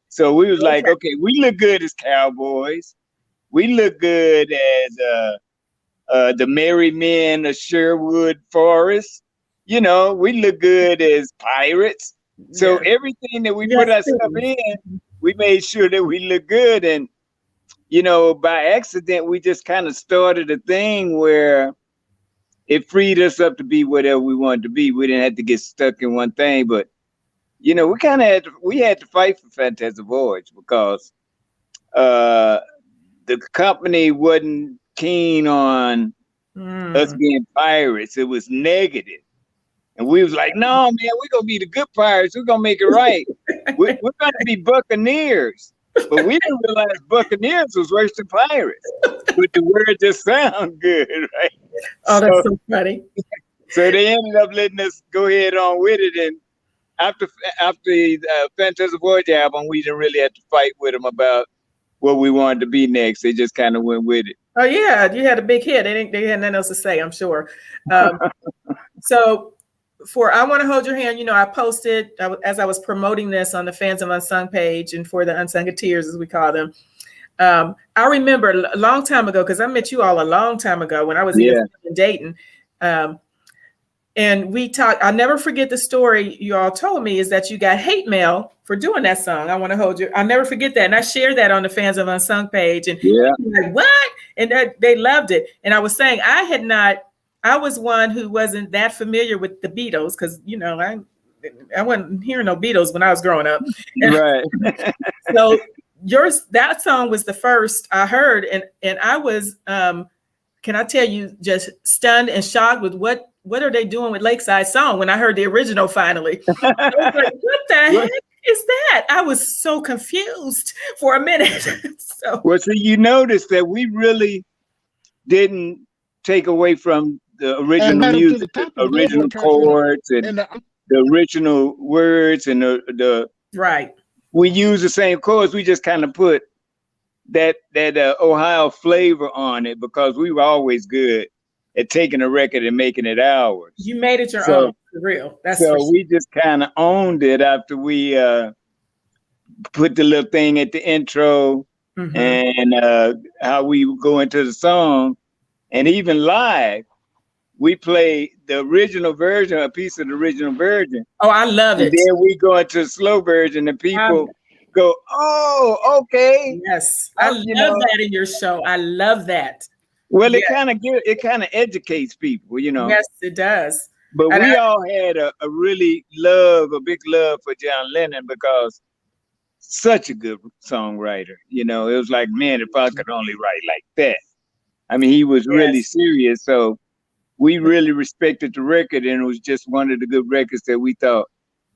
So we was like, okay, we look good as cowboys. We look good as the merry men of Sherwood Forest. We look good as pirates. So everything that we put ourselves in, we made sure that we look good. And, by accident, we just kind of started a thing where it freed us up to be whatever we wanted to be. We didn't have to get stuck in one thing, but we kind of had to fight for Fantastic Voice because the company wasn't keen on us being pirates. It was negative. And we was like, no, man, we're going to be the good pirates. We're going to make it right. we're going to be buccaneers. But we didn't realize buccaneers was worse than pirates. But the word just sound good, right? Oh, that's so funny. So they ended up letting us go ahead on with it. And after the Fantastic Voice album, we didn't really have to fight with them about what we wanted to be next. They just kind of went with it. Oh, yeah. You had a big hit. They had nothing else to say, I'm sure. So for I Want to Hold Your Hand, I posted as I was promoting this on the Fans of Unsung page and for the Unsungeteers, as we call them. I remember a long time ago, because I met you all a long time ago when I was in Dayton. And we talked, I'll never forget the story you all told me is that you got hate mail for doing that song. I Want to Hold Your. I'll never forget that. And I shared that on the Fans of Unsung page. And like, what? And they loved it. And I was saying I was one who wasn't that familiar with the Beatles because, I wasn't hearing no Beatles when I was growing up. Right. So that song was the first I heard. And I was, can I tell you, just stunned and shocked with what are they doing with Lakeside song when I heard the original finally. I was like, what the heck is that? I was so confused for a minute. So you notice that we really didn't take away from the original and right to music, the top the of the original Billboard charts chords in and the the original words and the Right. we use the same chords. We just kind of put that Ohio flavor on it because we were always good at taking a record and making it ours. You made it your So own, for real. That's so for sure. we just kind of owned it after we put the little thing at the intro and how we would go into the song. And even live, we play the original version, a piece of the original version. Oh, I love And it. then we go into the slow version and people go, oh, okay. Yes. I love that in your show. I love that. Well, it kind of educates people, Yes, it does. But we all had a big love for John Lennon because such a good songwriter. It was like, man, if I could only write like that. I mean, he was really serious. So we really respected the record, and it was just one of the good records that we thought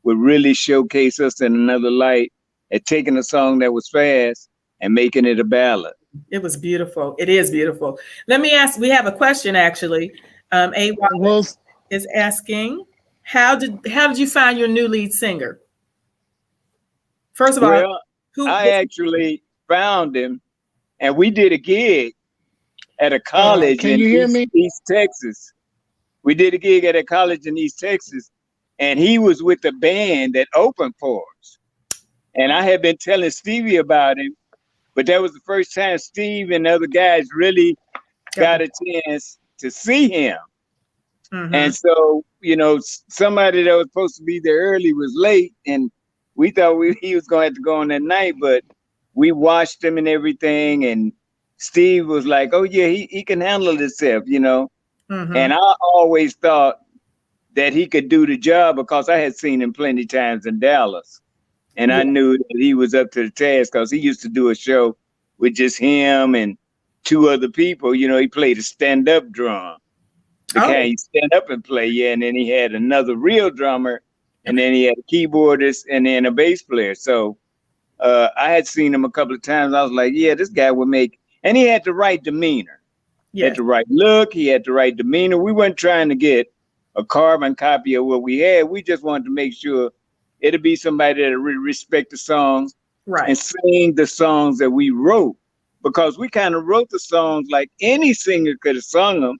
would really showcase us in another light at taking a song that was fast and making it a ballad. It was beautiful. It is beautiful. Let me ask, we have a question actually. A. Wallace is asking, how did you find your new lead singer? First of all, I actually found him, and we did a gig at a college in East Texas. We did a gig at a college in East Texas, and he was with the band that opened for us. And I had been telling Stevie about him, but that was the first time Steve and the other guys really got a chance to see him. And so, somebody that was supposed to be there early was late, and we thought he was going to have to go on that night, but we watched him and everything, and Steve was like, oh yeah, he can handle himself, And I always thought that he could do the job because I had seen him plenty times in Dallas. And I knew that he was up to the task because he used to do a show with just him and two other people. He played a stand-up drum. The kind you stand up and play, and then he had another real drummer, and then he had a keyboardist and then a bass player. So I had seen him a couple of times. I was like, yeah, this guy would make, and he had the right demeanor. He had the right look, he had the right demeanor. We weren't trying to get a carbon copy of what we had. We just wanted to make sure it'd be somebody that really respect the songs and sing the songs that we wrote. Because we kind of wrote the songs like any singer could have sung them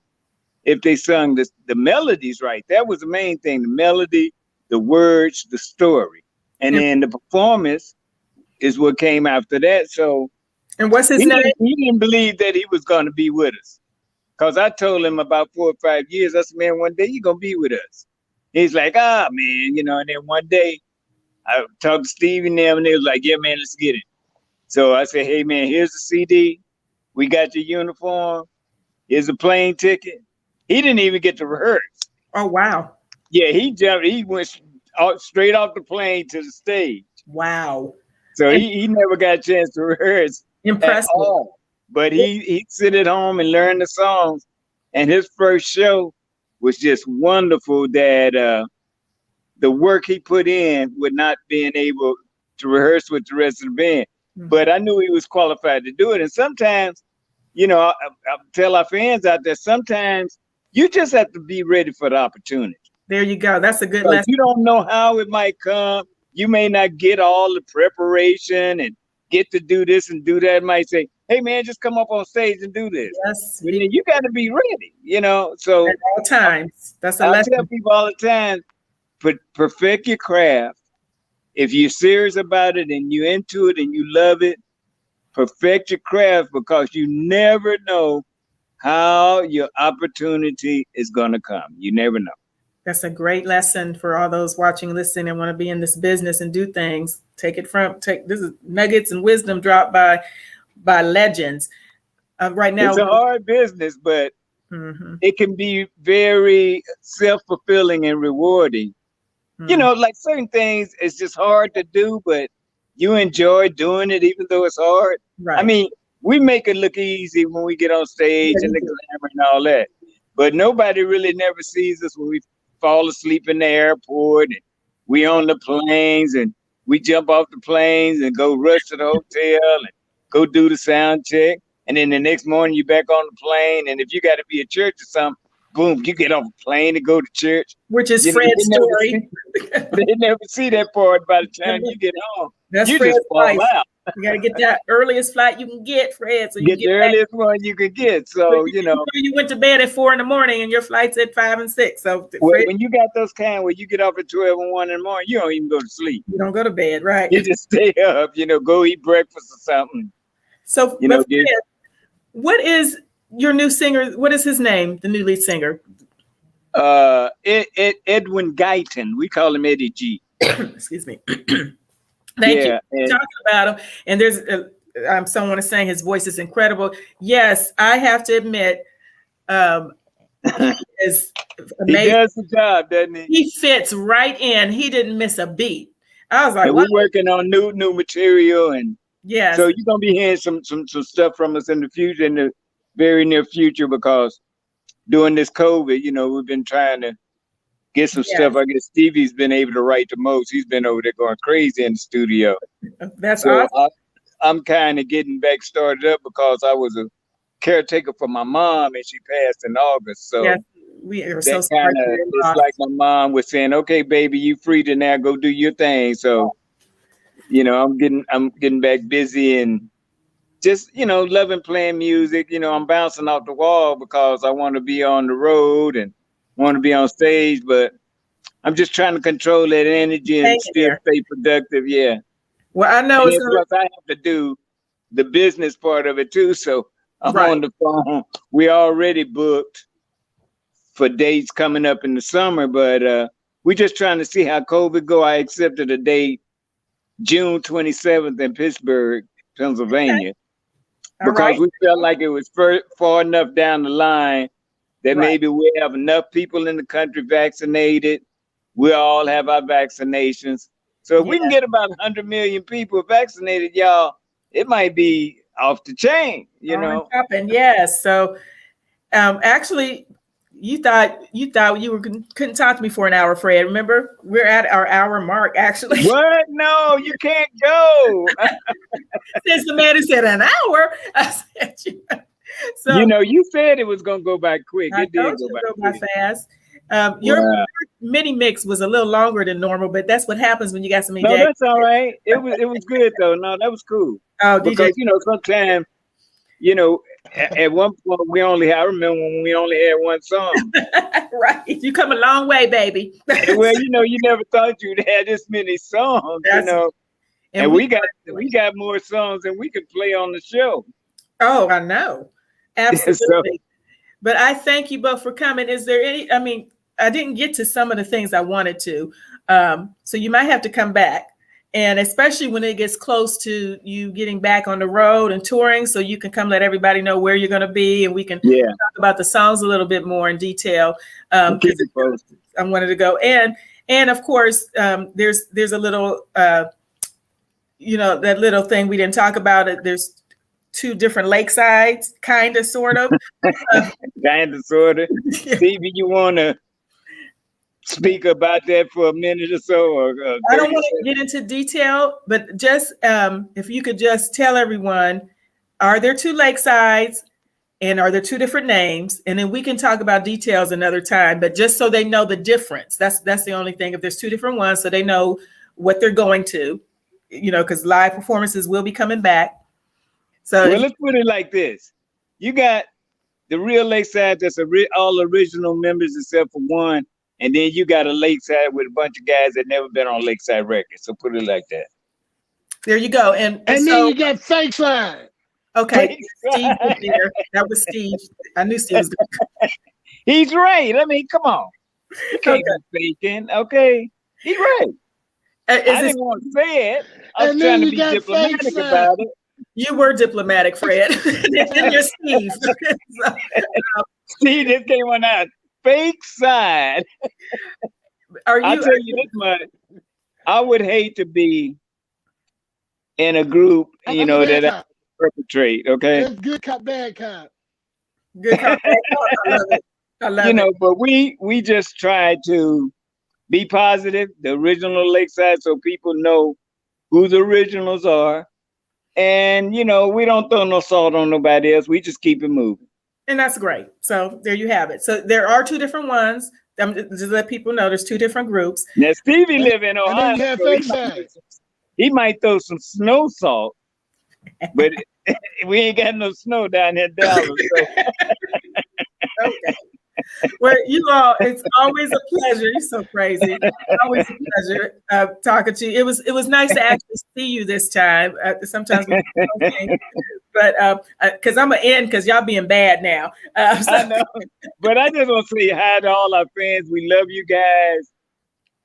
if they sung the melodies right. That was the main thing, the melody, the words, the story. And then the performance is what came after that. So, and what's his name? He didn't believe that he was going to be with us. Because I told him about 4 or 5 years, I said, man, one day you're going to be with us. He's like, man, and then one day I talked to Steve and them, and they was like, yeah, man, let's get it. So I said, hey, man, here's the CD. We got your uniform. Here's a plane ticket. He didn't even get to rehearse. Oh, wow. Yeah, he went straight off the plane to the stage. Wow. So he never got a chance to rehearse. Impressive. At all. But he'd sit at home and learn the songs. And his first show was just wonderful that the work he put in with not being able to rehearse with the rest of the band. But I knew he was qualified to do it. And sometimes, I tell our fans out there, sometimes you just have to be ready for the opportunity. There you go. That's a good lesson. You don't know how it might come. You may not get all the preparation and get to do this and do that. It might say, hey, man, just come up on stage and do this. Yes. You got to be ready, So at all times. That's a lesson. I tell people all the time, perfect your craft. If you're serious about it and you're into it and you love it, perfect your craft because you never know how your opportunity is going to come. You never know. That's a great lesson for all those watching, listening, and want to be in this business and do things. This is nuggets and wisdom dropped by legends. Right now, it's a hard business, but it can be very self-fulfilling and rewarding. Like certain things, it's just hard to do, but you enjoy doing it, even though it's hard. Right. I mean, we make it look easy when we get on stage and the glamour and all that, but nobody really never sees us when we fall asleep in the airport and we on the planes and we jump off the planes and go rush to the hotel and go do the sound check. And then the next morning you're back on the plane. And if you got to be at church or something, boom, you get off a plane to go to church. Which is You know, Fred's story. They never see that part by the time you get home. That's You Fred's just fall life. out. You got to get that earliest flight you can get, Fred. So you Get can the get back. earliest one you could get. So, you know. You went to bed at 4 a.m. and your flight's at 5 and 6. So Well, Fred, when you got those kind where you get up at 12 and 1 in the morning, you don't even go to sleep. you don't go to bed, right? You just stay up, you know, go eat breakfast or something. So, You know, Fred, what is your new singer? What is his name? The new lead singer? Edwin Guyton. We call him Eddie G. Excuse me. Thank you for talking about him. And there's someone is saying his voice is incredible. Yes, I have to admit, is amazing. He does the job, doesn't he? He fits right in. He didn't miss a beat. I was like, and we're working on new material, and yes. So you're gonna be hearing some stuff from us in the future, in the very near future, because during this COVID, you know, we've been trying to get some stuff. I guess Stevie's been able to write the most. He's been over there going crazy in the studio. That's awesome. I'm kind of getting back started up because I was a caretaker for my mom, and she passed in August. So yes, we are so sorry. It's like my mom was saying, "Okay, baby, you free to now go do your thing." So, you know, I'm getting back busy and just, you know, loving playing music. You know, I'm bouncing off the wall because I want to be on the road and want to be on stage, but I'm just trying to control that energy and still stay productive. Yeah. Well, I know plus I have to do the business part of it too. So I'm on the phone. We already booked for dates coming up in the summer, but we're just trying to see how COVID go. I accepted a date June 27th in Pittsburgh, Pennsylvania, because we felt like it was far enough down the line that maybe we have enough people in the country vaccinated. We all have our vaccinations. So if we can get about 100 million people vaccinated, y'all, it might be off the chain, you know. Yes. So actually, you thought you couldn't talk to me for an hour, Fred. Remember, we're at our hour mark, actually. What? No, you can't go. Since the man said an hour, I said, so, you know, you said it was going to go by quick. It did go by fast. Your mini mix was a little longer than normal, but that's what happens when you got so many days. No, that's all right. It was good though. No, that was cool. Oh, because you know, sometimes, you know, at one point I remember when we only had one song. Right. You come a long way, baby. Well, you know, you never thought you'd have this many songs, you know. And we got more songs than we could play on the show. Oh, I know. Absolutely. But I thank you both for coming. Is there any, I mean, I didn't get to some of the things I wanted to. So you might have to come back. And especially when it gets close to you getting back on the road and touring, so you can come let everybody know where you're going to be, and we can talk about the songs a little bit more in detail. I wanted to go. And of course, there's a little, you know, that little thing we didn't talk about. There's 2 different Lakesides, kind of, sort of. Kind of, sort of. Stevie, you want to speak about that for a minute or so? Or I don't want to get into detail, but just if you could just tell everyone, are there 2 Lakesides and are there 2 different names? And then we can talk about details another time, but just so they know the difference. That's the only thing. If there's 2 different ones, so they know what they're going to, you know, because live performances will be coming back. So let's put it like this. You got the real Lakeside that's all original members except for one. And then you got a Lakeside with a bunch of guys that never been on Lakeside Records. So put it like that. There you go. And so, then you got Fake Side. Okay. Steve was there. That was Steve. I knew Steve was there. He's right. I mean, come on. You can't be faking. Okay. He's right. I didn't want to say it. I was trying to be diplomatic about it. You were diplomatic, Fred. Then you're Steve. Steve just came on out. Fake Side. I'll tell you this much. I would hate to be in a group, you know, that I perpetrate, okay? It's good cop, bad cop. Good cop, bad cop. I love it. I love it. You know, but we just try to be positive, the original Lakeside, so people know who the originals are. And, you know, we don't throw no salt on nobody else. We just keep it moving. And that's great. So there you have it. So there are two different ones. Just to let people know there's two different groups. Now Stevie live in And Ohio, then you have so Lakeside. he might throw some snow salt, but we ain't got no snow down here in Dallas. So. Okay. Well, you all, it's always a pleasure. You're so crazy. Always a pleasure talking to you. It was nice to actually see you this time. Sometimes we but because I'm gonna end because y'all being bad now. I know, but I just want to say hi to all our fans. We love you guys.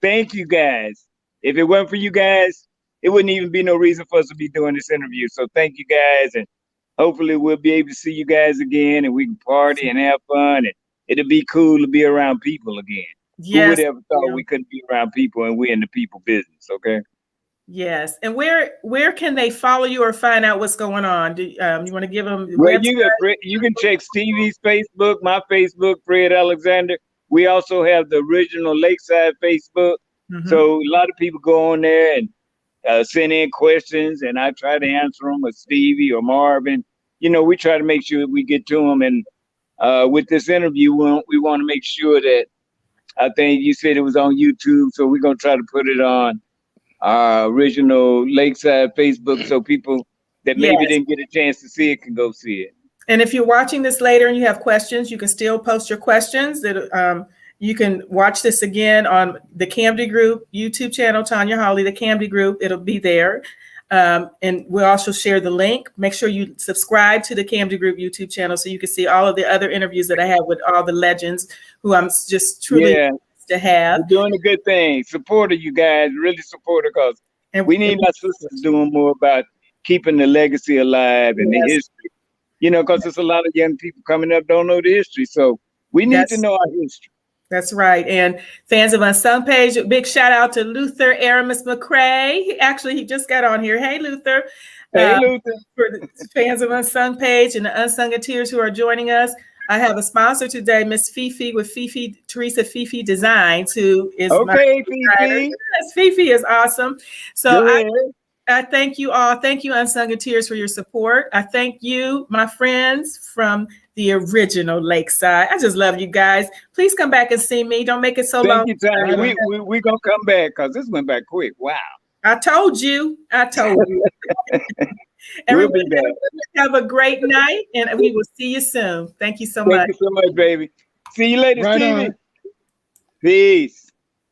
Thank you guys. If it weren't for you guys, it wouldn't even be no reason for us to be doing this interview. So thank you guys, and hopefully we'll be able to see you guys again, and we can party and have fun, and it'll be cool to be around people again. Yes, who would ever thought we couldn't be around people, and we're in the people business, okay? Yes. And where can they follow you or find out what's going on? Do you want to give them? Well, you can check Stevie's Facebook, my Facebook, Fred Alexander. We also have the original Lakeside Facebook. Mm-hmm. So a lot of people go on there and send in questions, and I try to answer them, or Stevie or Marvin. You know, we try to make sure we get to them. And with this interview, we want to make sure that, I think you said it was on YouTube, so we're going to try to put it on our original Lakeside Facebook, so people that maybe didn't get a chance to see it can go see it. And if you're watching this later and you have questions, you can still post your questions. That you can watch this again on the KAMDI Group YouTube channel, Tanya Hawley, the KAMDI Group. It'll be there. And we'll also share the link. Make sure you subscribe to the KAMDI Group YouTube channel so you can see all of the other interviews that I have with all the legends who I'm just truly to have. You're doing a good thing. Supporter, you guys, really supporter, because we need our sisters doing more about keeping the legacy alive and the history. You know, because there's a lot of young people coming up don't know the history. So we need to know our history. That's right. And fans of Unsung Page, a big shout out to Luther Aramis McCrae. He just got on here. Hey, Luther. Hey, Luther. For the fans of Unsung Page and the Unsungeteers who are joining us, I have a sponsor today, Miss Fifi with Teresa Fifi Designs, who is Fifi. Yes, Fifi is awesome. So I thank you all. Thank you, Unsungeteers, for your support. I thank you, my friends from the original Lakeside. I just love you guys. Please come back and see me. Don't make it so long. Thank you, Tanya. We're going to come back because this went back quick. Wow. I told you. We'll be back. Have a great night, and we will see you soon. Thank you so much. Thank you so much, baby. See you later, Stevie. Peace.